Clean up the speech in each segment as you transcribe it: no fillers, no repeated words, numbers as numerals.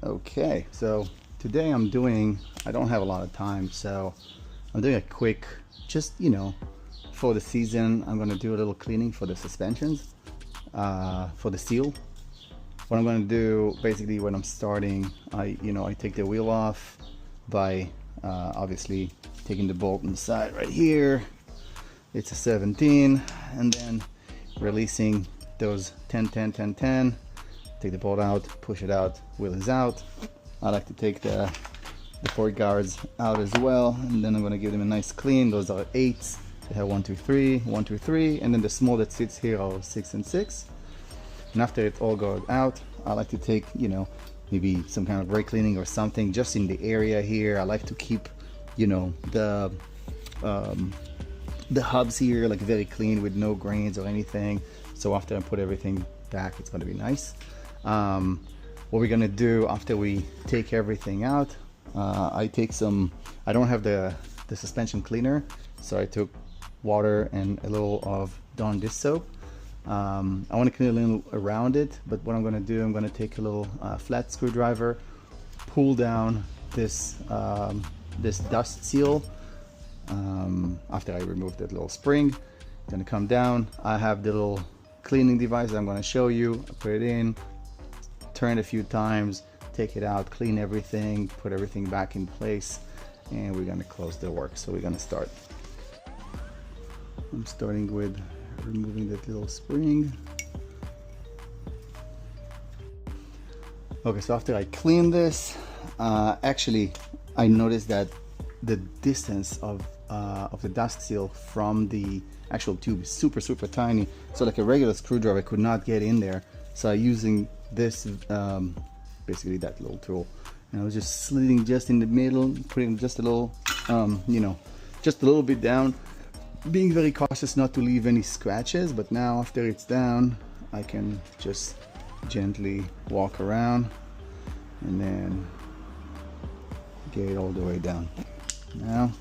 Okay, so today I don't have a lot of time, so I'm doing a quick, just, for the season, I'm gonna do a little cleaning for the suspensions, for the seal. What I'm gonna do, basically when I'm starting, I take the wheel off by, obviously taking the bolt inside right here. It's a 17, and then releasing those 10, 10, 10, 10. Take the bolt out, push it out, wheel is out. I like to take the fork guards out as well, and then I'm going to give them a nice clean. Those are 8s. They have 1, 2, 3, 1, 2, 3, and then the small that sits here are 6 and 6. And after it all goes out, I like to take, maybe some kind of brake cleaning or something just in the area here. I like to keep, the hubs here like very clean with no grains or anything. So after I put everything back, it's going to be nice. What we're gonna do after we take everything out, I don't have the suspension cleaner, so I took water and a little of Dawn dish soap. I want to clean a little around it, but what I'm gonna do, I'm gonna take a little flat screwdriver, pull down this dust seal. After I remove that little spring, it's gonna come down. I have the little cleaning device that I'm gonna show you. I put it in, turn it a few times, take it out, clean everything, put everything back in place, and we're gonna close the work. So we're gonna start. I'm starting with removing that little spring. Okay, so after I clean this, actually I noticed that the distance of the dust seal from the actual tube is super tiny, so like a regular screwdriver could not get in there. So I'm using this, basically that little tool, and I was just slitting just in the middle, putting just a little, just a little bit down, being very cautious not to leave any scratches. But now after it's down, I can just gently walk around and then get it all the way down. Now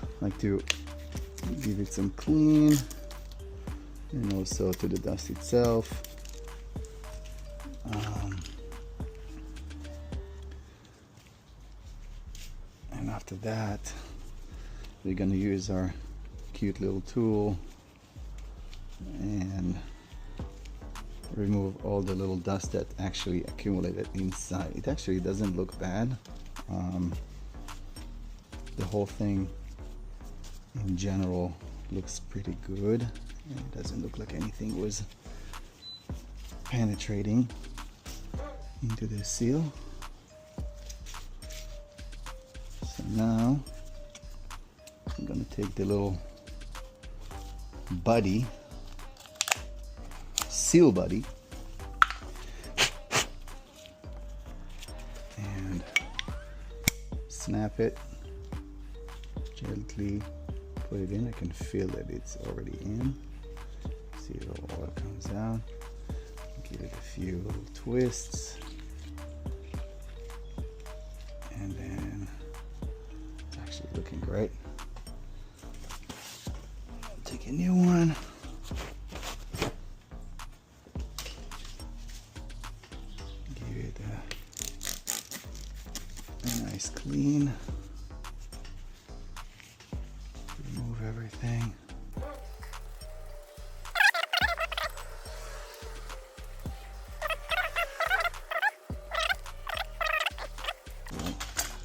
I like to give it some clean, and also to the dust itself. And after that, we're gonna use our cute little tool and remove all the little dust that actually accumulated inside. It actually doesn't look bad. The whole thing in general looks pretty good. It doesn't look like anything was penetrating into the seal. So now I'm gonna take the little buddy, seal buddy, and snap it, gently put it in. I can feel that it's already in. See, the oil comes out. Give it a few little twists, and then it's actually looking great. Take a new one. Give it a nice clean. Remove everything.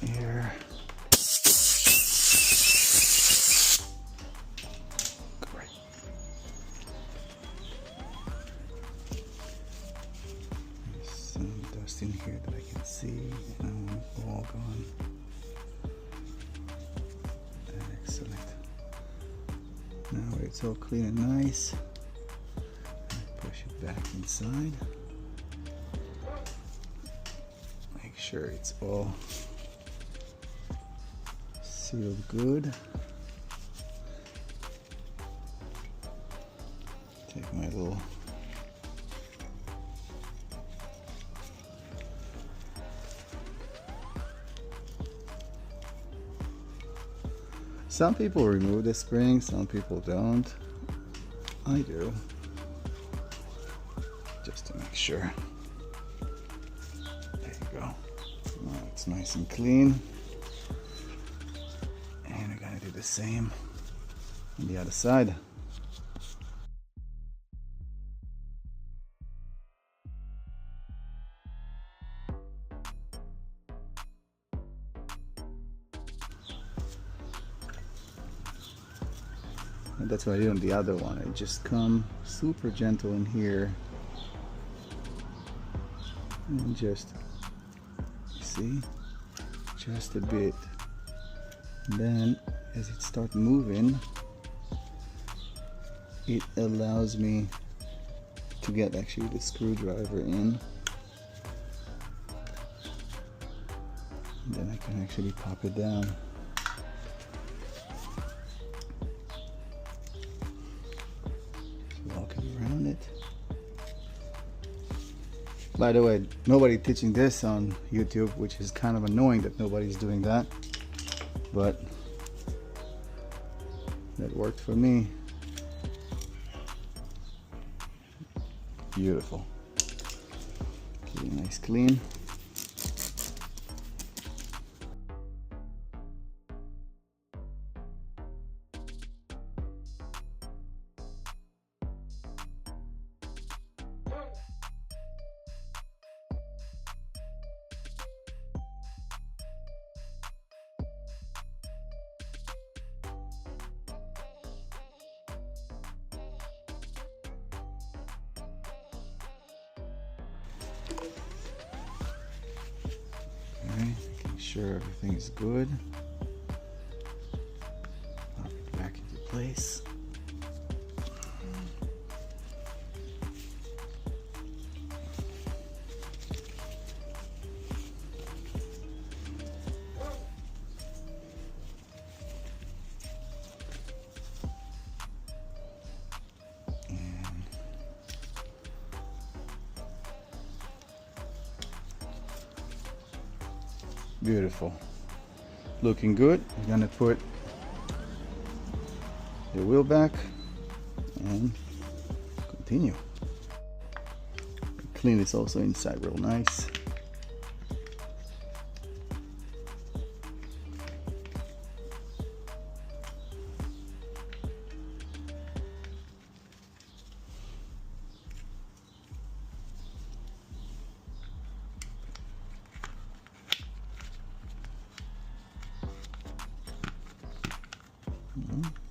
Here. Great. There's some dust in here that I can see, and I want it all gone. Excellent. Now it's all clean and nice. Push it back inside. Make sure it's all sealed good. Take my little some people remove the spring, some people don't. I do, just to make sure. There you go. It's nice and clean. And we're gonna do the same on the other side. And that's what I do on the other one. I just come super gentle in here and just, see, just a bit. And then as it starts moving, it allows me to get actually the screwdriver in. And then I can actually pop it down. Walking around it. By the way, nobody teaching this on YouTube, which is kind of annoying that nobody's doing that, but that worked for me. Beautiful. Okay, nice clean. Making sure everything is good. Pop it back into place. Beautiful. Looking good. I'm gonna put the wheel back and continue. Clean this also inside real nice.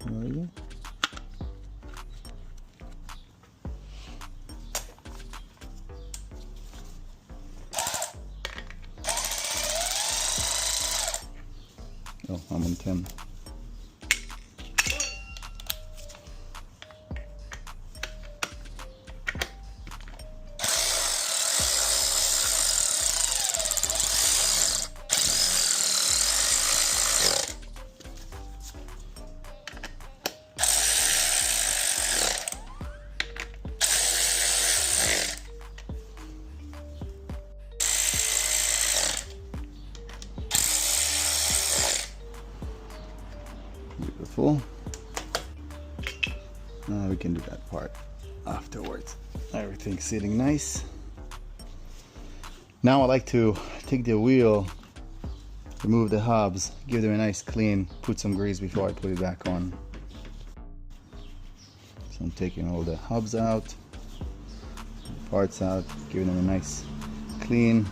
There we go. Oh, I'm on 10. Beautiful. Now we can do that part afterwards. Everything's sitting nice. Now I like to take the wheel, remove the hubs, give them a nice clean, put some grease before I put it back on. So I'm taking all the hubs out, the parts out, giving them a nice clean,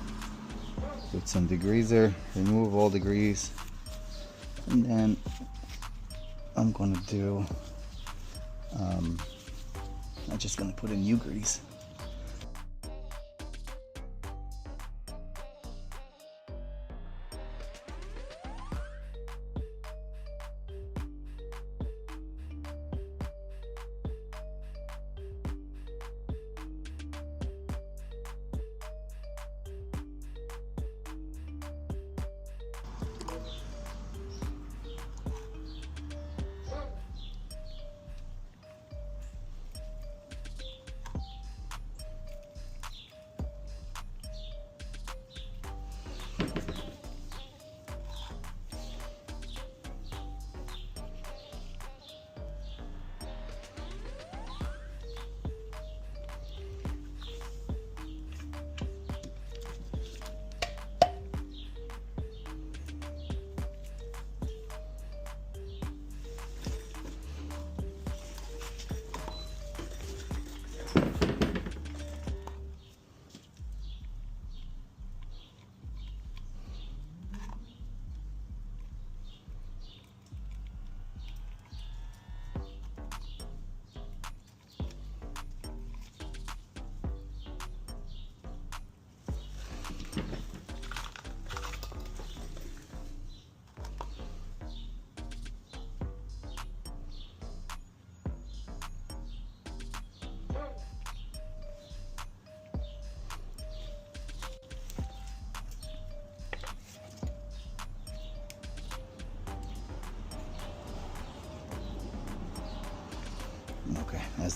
put some degreaser, remove all the grease, and then I'm gonna do, I'm just gonna put in new grease.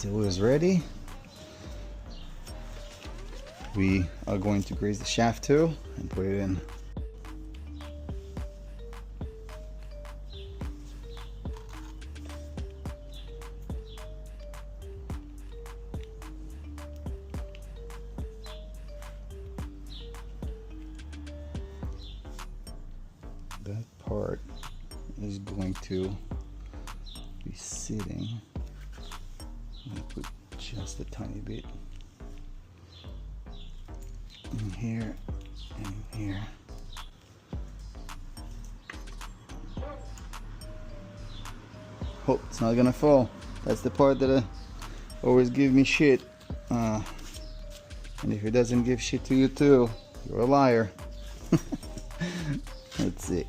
Once the wheel is ready, we are going to grease the shaft too and put it in. That part is going to be sitting. I'm going to put just a tiny bit in here and in here. Hope it's not gonna fall. That's the part that always give me shit. And if it doesn't give shit to you too, you're a liar. Let's see.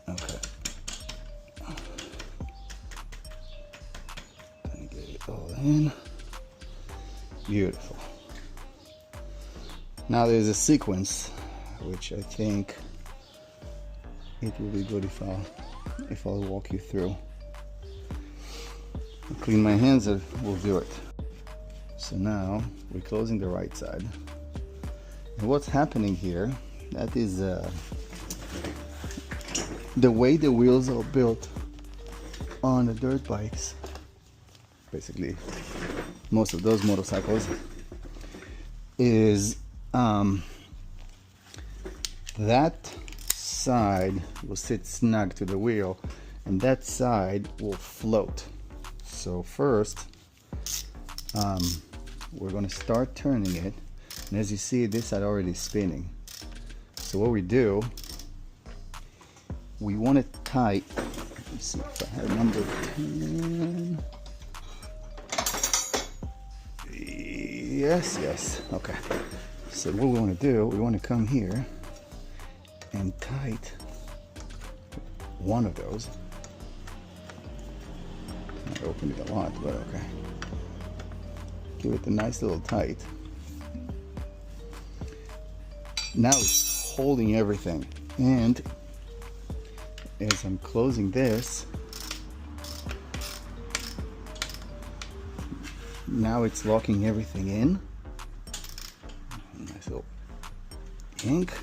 Okay. Gonna get it all in. Beautiful. Now there's a sequence which I think it will be good if I'll walk you through. I'll clean my hands and we'll do it. So now we're closing the right side. And what's happening here, that is the way the wheels are built on the dirt bikes. Basically, most of those motorcycles is that side will sit snug to the wheel and that side will float. So first we're going to start turning it, and as you see, this side already spinning. So what we do, we want it tight. Let's see if I have number 10. Yes, okay. So what we want to do, we want to come here and tight one of those. I opened it a lot, but okay. Give it a nice little tight. Now it's holding everything, and as I'm closing this, now it's locking everything in. Nice little ink.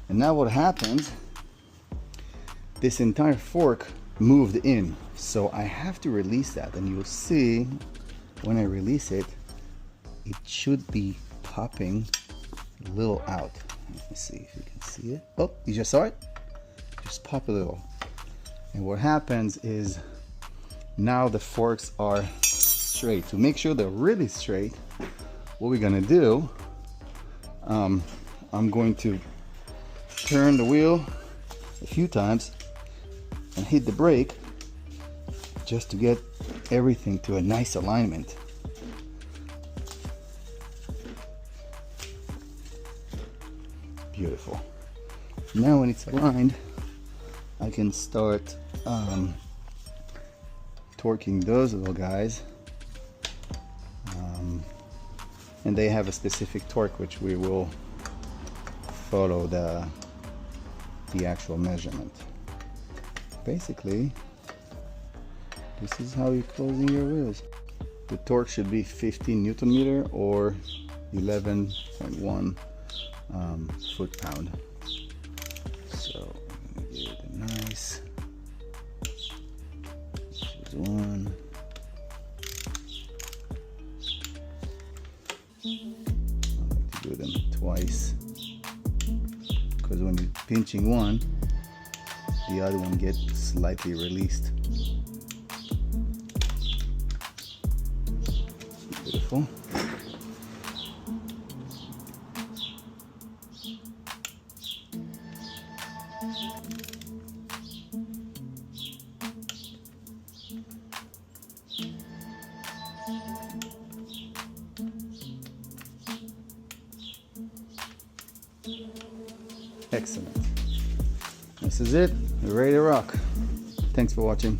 And now what happens, this entire fork moved in, so I have to release that, and you'll see when I release it, it should be popping a little out. Let me see if you can see it. Oh, you just saw it? Just pop a little. And what happens is now the forks are straight. To make sure they're really straight, what we're gonna do, I'm going to turn the wheel a few times and hit the brake just to get everything to a nice alignment. Beautiful. Now when it's aligned, I can start torquing those little guys, and they have a specific torque which we will follow the actual measurement. Basically, this is how you're closing your wheels. The torque should be 15 Newton meter or 11.1 foot-pound. So I'm gonna give it a nice. Choose one. I like to do them twice, because when you're pinching one, the other one gets slightly released. Beautiful. Excellent. This is it. We're ready to rock. Thanks for watching.